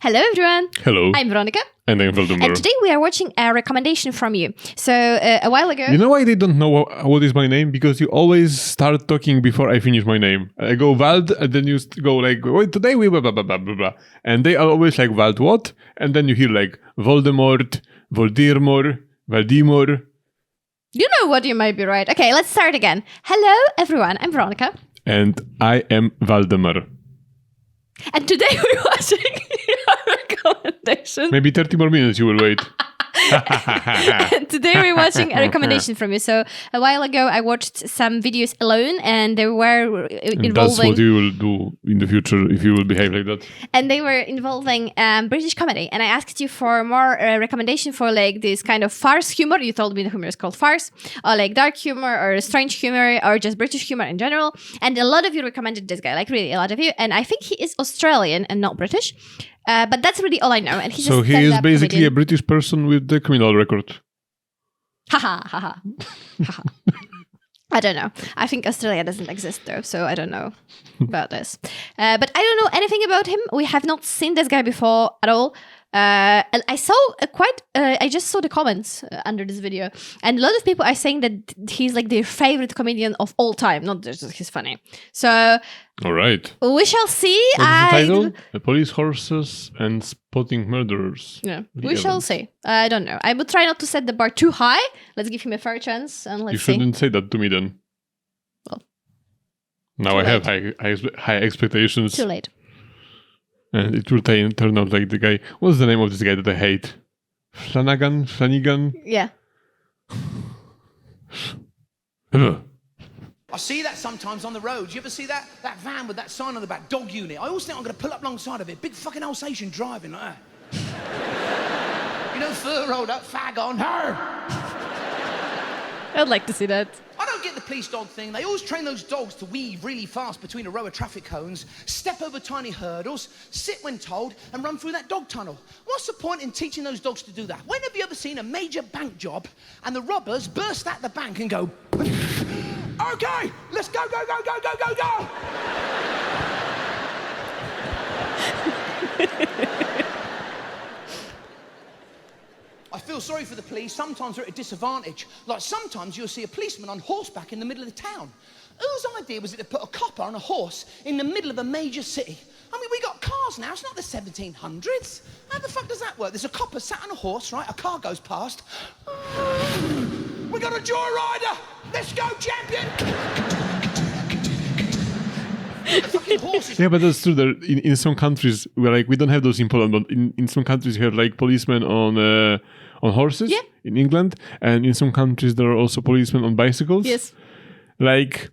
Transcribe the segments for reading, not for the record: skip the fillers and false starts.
Hello, everyone. Hello. I'm Veronica. And I'm Valdemar. And today we are watching a recommendation from you. So, a while ago... You know why they don't know what is my name? Because you always start talking before I finish my name. I go Vald, and then you go like, wait, today we blah, blah, blah, blah, blah, blah. And they are always like, Vald what? And then you hear like, Voldemort, Voldirmor, Valdimor. You know what, you might be right. Okay, let's start again. Hello, everyone. I'm Veronica. And I am Valdemar. And today we're watching your recommendation. Maybe 30 more minutes you will wait. And today we're watching a recommendation from you. So a while ago I watched some videos alone and they were involving... That's what you will do in the future if you will behave like that. And they were involving British comedy. And I asked you for more recommendation for like this kind of farce humor. You told me the humor is called farce. Or like dark humor or strange humor or just British humor in general. And a lot of you recommended this guy. Like really a lot of you. And I think he is Australian and not British. But that's really all I know. And he's so he is basically comedian. A British person with the criminal record. Haha, haha. I don't know. I think Australia doesn't exist though, so I don't know about this. But I don't know anything about him. We have not seen this guy before at all. And I saw I just saw the comments under this video. And a lot of people are saying that he's like their favorite comedian of all time. Not just he's funny. So... All right. We shall see. What's the title? The Police Horses and Spotting Murderers. Yeah, we shall see. I don't know. I would try not to set the bar too high. Let's give him a fair chance and let's see. You shouldn't say that to me then. Well, now I have high expectations. Too late. And it will turn out like the guy. What's the name of this guy that I hate? Flanagan? Yeah. I see that sometimes on the roads. You ever see that van with that sign on the back, dog unit? I always think I'm going to pull up alongside of it. Big fucking Alsatian driving like that. You know, fur rolled up, fag on her. I'd like to see that. I don't get the police dog thing. They always train those dogs to weave really fast between a row of traffic cones, step over tiny hurdles, sit when told, and run through that dog tunnel. What's the point in teaching those dogs to do that? When have you ever seen a major bank job and the robbers burst out the bank and go... Okay, let's go, go, go, go, go, go, go! I feel sorry for the police. Sometimes they're at a disadvantage. Like sometimes you'll see a policeman on horseback in the middle of the town. Whose idea was it to put a copper on a horse in the middle of a major city? I mean, we got cars now. It's not the 1700s. How the fuck does that work? There's a copper sat on a horse, right? A car goes past. We got a joyrider! Let's go, champion! Yeah, but that's true. There, in some countries, we don't have those in Poland, but in some countries you have like policemen on horses. Yeah. In England, and in some countries there are also policemen on bicycles. Yes. Like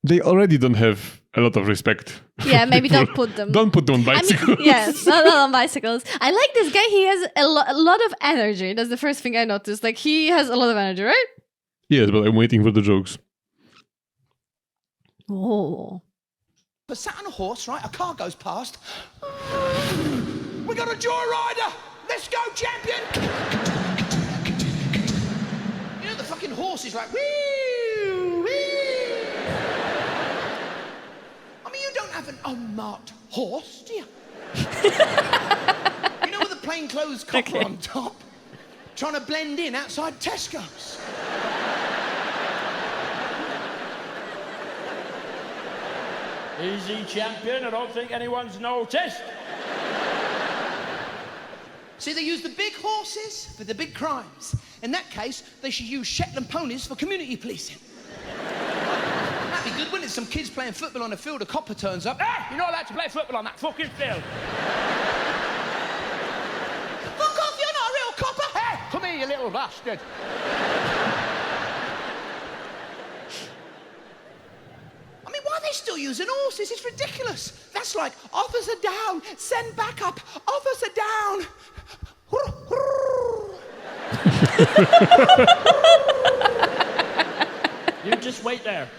they already don't have a lot of respect. Yeah, maybe don't put them. Don't put them on bicycles. I mean, yes, not on bicycles. I like this guy. He has a lot of energy. That's the first thing I noticed. Like he has a lot of energy, right? Yes, but I'm waiting for the jokes. Oh. But sat on a horse, right? A car goes past. We got a joyrider! Let's go, champion! You know the fucking horse is like, wee, wee. I mean, you don't have an unmarked horse, do you? You know, with a plainclothes copper on top, trying to blend in outside Tesco's. Easy, champion. I don't think anyone's noticed. See, they use the big horses for the big crimes. In that case, they should use Shetland ponies for community policing. That'd be good, wouldn't it? Some kids playing football on a field, a copper turns up. Hey, you're not allowed to play football on that fucking field. Fuck off, you're not a real copper! Hey, come here, you little bastard. I mean, why are they still using horses? It's ridiculous. That's like, officer down, send backup, officer down. You just wait there.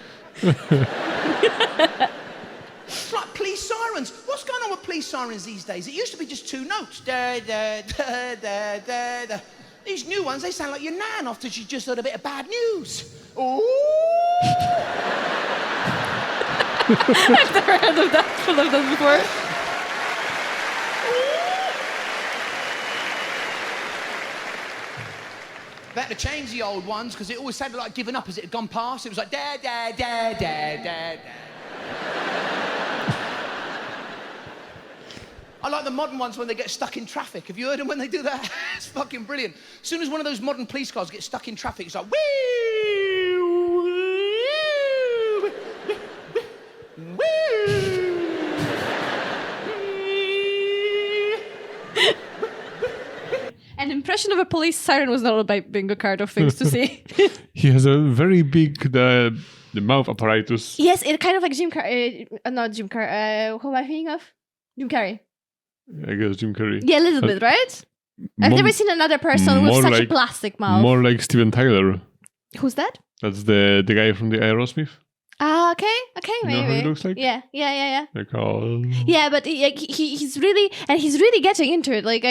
It's like police sirens. What's going on with police sirens these days? It used to be just two notes. Da, da, da, da, da, da. These new ones, they sound like your nan after she just heard a bit of bad news. Ooh! I've never heard of that before. They had to change the old ones because it always sounded like giving up as it had gone past. It was like, da, da, da, da, da, da. I like the modern ones when they get stuck in traffic. Have you heard them when they do that? It's fucking brilliant. As soon as one of those modern police cars gets stuck in traffic, it's like, woo, woo, woo. An impression of a police siren was not a bingo card of things to see. He has a very big the mouth apparatus. Yes, it kind of like Jim Carrey. Not Jim Carrey. Who am I thinking of? Jim Carrey. I guess Jim Carrey. Yeah, a little bit, right? I've never seen another person with such a plastic mouth. More like Steven Tyler. Who's that? That's the guy from the Aerosmith. Ah, okay, maybe. You know how he looks like? Yeah. Like, oh. Yeah, but he's really getting into it. Like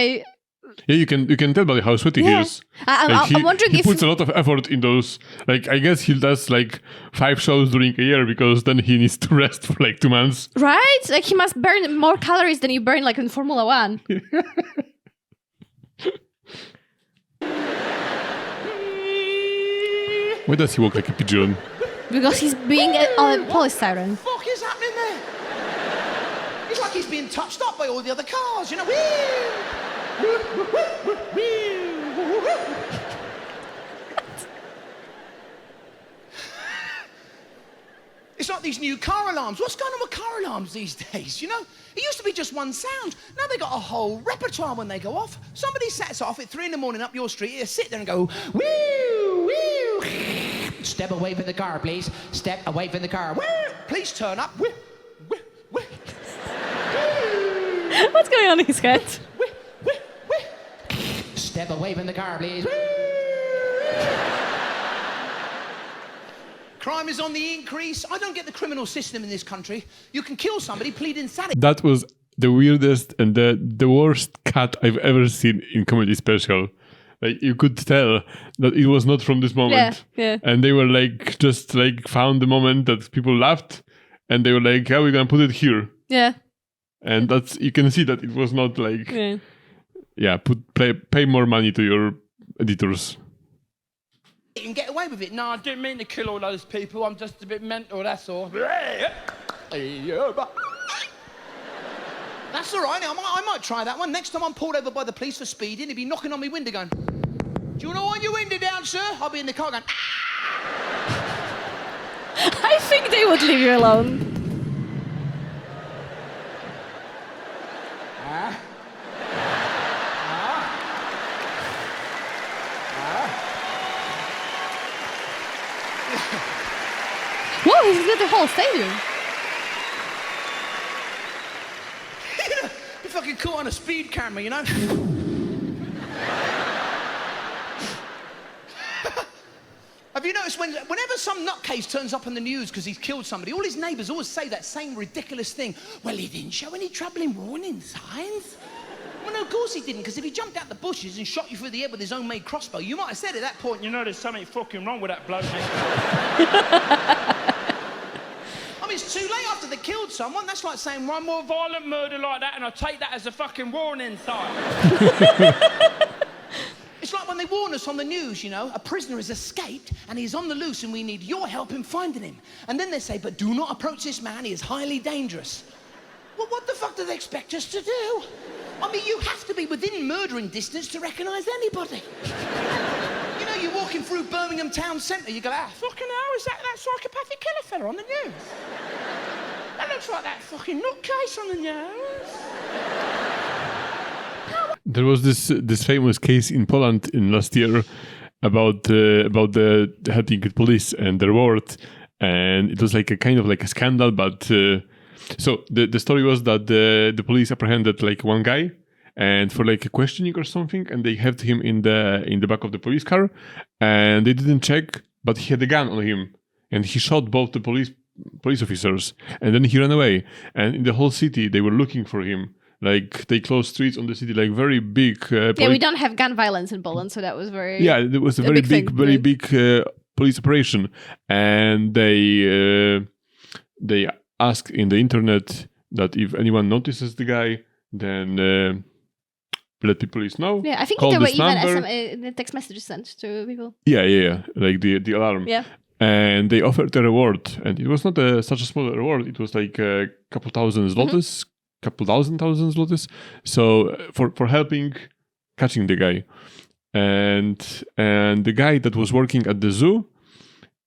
Yeah, you can tell by how sweaty he is. I'm wondering he if puts a lot of effort in those. Like, I guess he does like 5 shows during a year because then he needs to rest for like 2 months. right? Like he must burn more calories than you burn like in Formula One. Why does he walk like a pigeon? Because he's being a police siren. What the fuck is happening there? It's like he's being touched up by all the other cars, you know? It's like these new car alarms. What's going on with car alarms these days, you know? It used to be just one sound. Now they got a whole repertoire when they go off. Somebody sets off at 3 a.m. up your street, you sit there and go, woo, woo. Step away from the car, please. Step away from the car. Woo. Please turn up. Woo, woo, woo. What's going on in his head? Woo, woo, woo. Step away from the car, please. Woo. Crime is on the increase. I don't get the criminal system in this country. You can kill somebody, plead insanity. That was the weirdest and the worst cut I've ever seen in comedy special. Like, you could tell that it was not from this moment. Yeah. And they were like, just like found the moment that people laughed and they were like, yeah, we're gonna put it here. Yeah. And that's, you can see that it was not like, pay more money to your editors. And get away with it. No, I didn't mean to kill all those people. I'm just a bit mental, that's all. That's all right. I might try that one. Next time I'm pulled over by the police for speeding, he'd be knocking on my window going, do you want to wind your window down, sir? I'll be in the car going, I think they would leave you alone. Whoa, he's got the whole stadium. be fucking caught on a speed camera, you know? Have you noticed whenever some nutcase turns up on the news because he's killed somebody, all his neighbours always say that same ridiculous thing. Well, he didn't show any trouble in warning signs. Well, no, of course he didn't, because if he jumped out the bushes and shot you through the head with his own made crossbow, you might have said at that point, You know there's something fucking wrong with that bloke, mate. I mean, it's too late after they killed someone. That's like saying, One more violent murder like that and I take that as a fucking warning sign. It's like when they warn us on the news, you know, a prisoner has escaped and he's on the loose and we need your help in finding him. And then they say, but do not approach this man, he is highly dangerous. Well, what the fuck do they expect us to do? I mean, you have to be within murdering distance to recognise anybody. You know, you're walking through Birmingham town centre, you go, fucking hell, is that psychopathic killer fella on the news? That looks like that fucking nutcase on the news. There was this famous case in Poland in last year about the hunting police and their word, and it was like a kind of like a scandal. But so the story was that the police apprehended like one guy, and for like a questioning or something, and they had him in the back of the police car, and they didn't check, but he had a gun on him, and he shot both the police officers, and then he ran away, and in the whole city they were looking for him. Like, they closed streets on the city, like very big. Yeah, we don't have gun violence in Poland, so that was very. Yeah, it was a very big police operation, and they asked in the internet that if anyone notices the guy, then let the police know. Yeah, I think call there were this even number. text messages sent to people. Yeah. Like the alarm. Yeah. And they offered a reward. And it was not such a small reward. It was like a couple thousand zlotys, couple thousand zlotys. So for helping catching the guy. And the guy that was working at the zoo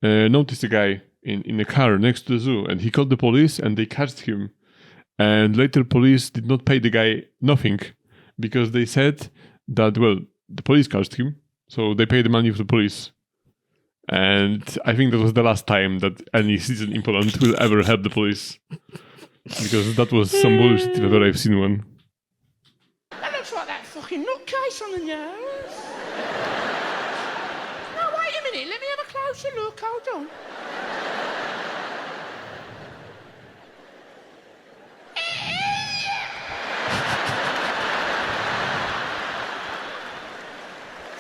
noticed the guy in a car next to the zoo. And he called the police and they catched him. And later police did not pay the guy nothing. Because they said that, well, the police catched him. So they paid the money for the police. And I think that was the last time that any citizen in Poland will ever help the police. Because that was some bullshit if ever I've seen one. That looks like that fucking nutcase on the nose. No, wait a minute. Let me have a closer look. Hold on.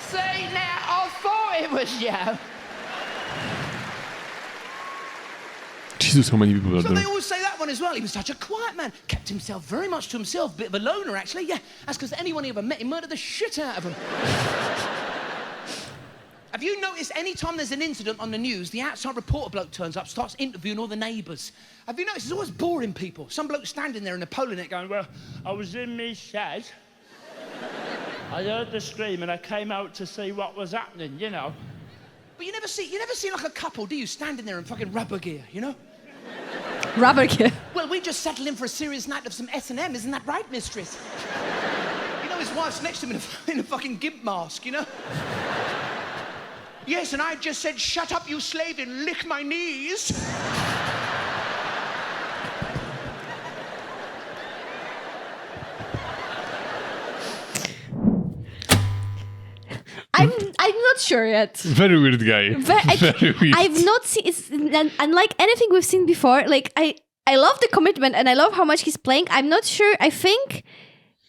See, now, I thought it was you. Jesus, how many people are So there? they always say that one as well. He was such a quiet man. Kept himself very much to himself. Bit of a loner, actually. Yeah, that's because anyone who ever met him murdered the shit out of him. Have you noticed any time there's an incident on the news, the outside reporter bloke turns up, starts interviewing all the neighbours? Have you noticed it's always boring people? Some bloke standing there in a polo neck going, well, I was in me shed. I heard the scream and I came out to see what was happening, you know. but you never see like a couple, do you, standing there in fucking rubber gear, you know? Rubber gear. Well, we just settled in for a serious night of some S&M, isn't that right, mistress? You know, his wife's next to him in a fucking gimp mask, you know? Yes, and I just said, shut up, you slave, and lick my knees. I'm not sure yet. Very weird guy. Very weird. I've not seen. It's unlike anything we've seen before. Like I love the commitment and I love how much he's playing. I'm not sure. I think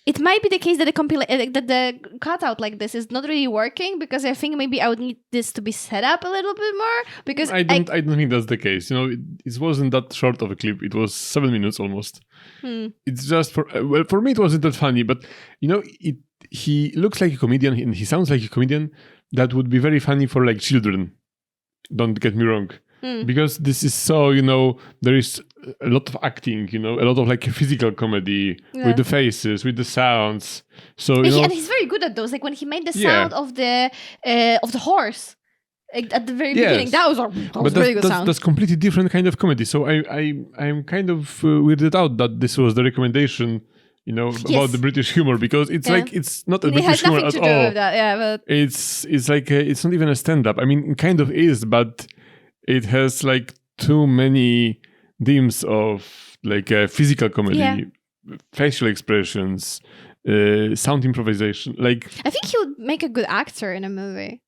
it might be the case that the cutout like this is not really working, because I think maybe I would need this to be set up a little bit more. Because I don't think that's the case. You know, it wasn't that short of a clip. It was 7 minutes almost. It's just for me it wasn't that funny, but you know, he looks like a comedian and he sounds like a comedian that would be very funny for like children. Don't get me wrong. Because this is so, you know, there is a lot of acting, you know, a lot of like physical comedy with the faces, with the sounds. So you know, and he's very good at those. Like when he made the sound of the horse at the very beginning, that was really good sound. That's completely different kind of comedy. So I'm kind of weirded out that this was the recommendation, you know, about the British humor, because it's like it's not a British humor at all. But it's like it's not even a stand-up. I mean, it kind of is, but it has like too many themes of like physical comedy, facial expressions, sound improvisation. Like I think he would make a good actor in a movie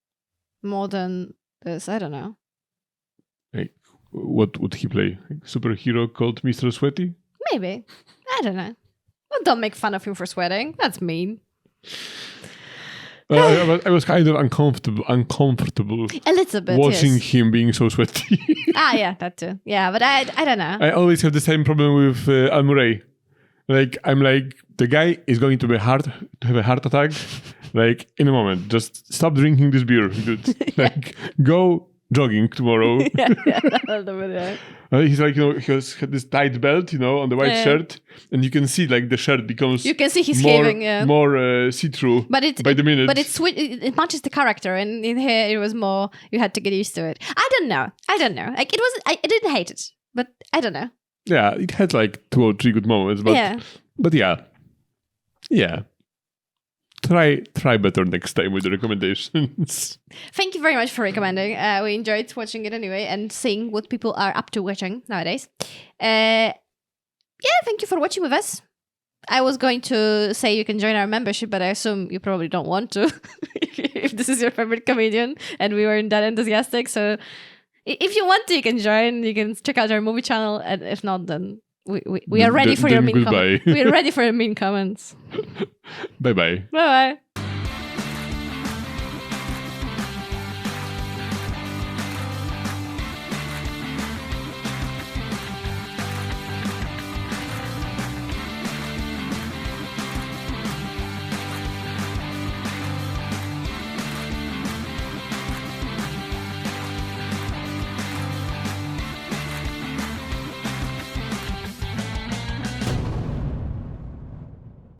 more than this. I don't know. Like, what would he play? Like, superhero called Mr. Sweaty? Maybe. I don't know. Well, don't make fun of him for sweating. That's mean. I was kind of uncomfortable A little bit, watching him being so sweaty. Yeah, that too. Yeah, but I don't know. I always have the same problem with Al Murray. Like, I'm like, the guy is going to have a heart attack, like, in a moment. Just stop drinking this beer, dude. Like, go jogging tomorrow. He's like, you know, he had this tight belt, you know, on the white shirt, and you can see like the shirt becomes you can see he's more see-through by the minute. But it matches the character, and in here it was more, you had to get used to it. I don't know. Like it wasn't, I didn't hate it, but I don't know. Yeah, it had like 2 or 3 good moments, but yeah. Try better next time with the recommendations. Thank you very much for recommending. We enjoyed watching it anyway and seeing what people are up to watching nowadays. Thank you for watching with us. I was going to say you can join our membership, but I assume you probably don't want to if this is your favorite comedian and we weren't that enthusiastic. So if you want to, you can join. You can check out our movie channel, and if not, then we are ready for your mean comments. We are ready for your mean comments. Bye-bye. Bye-bye.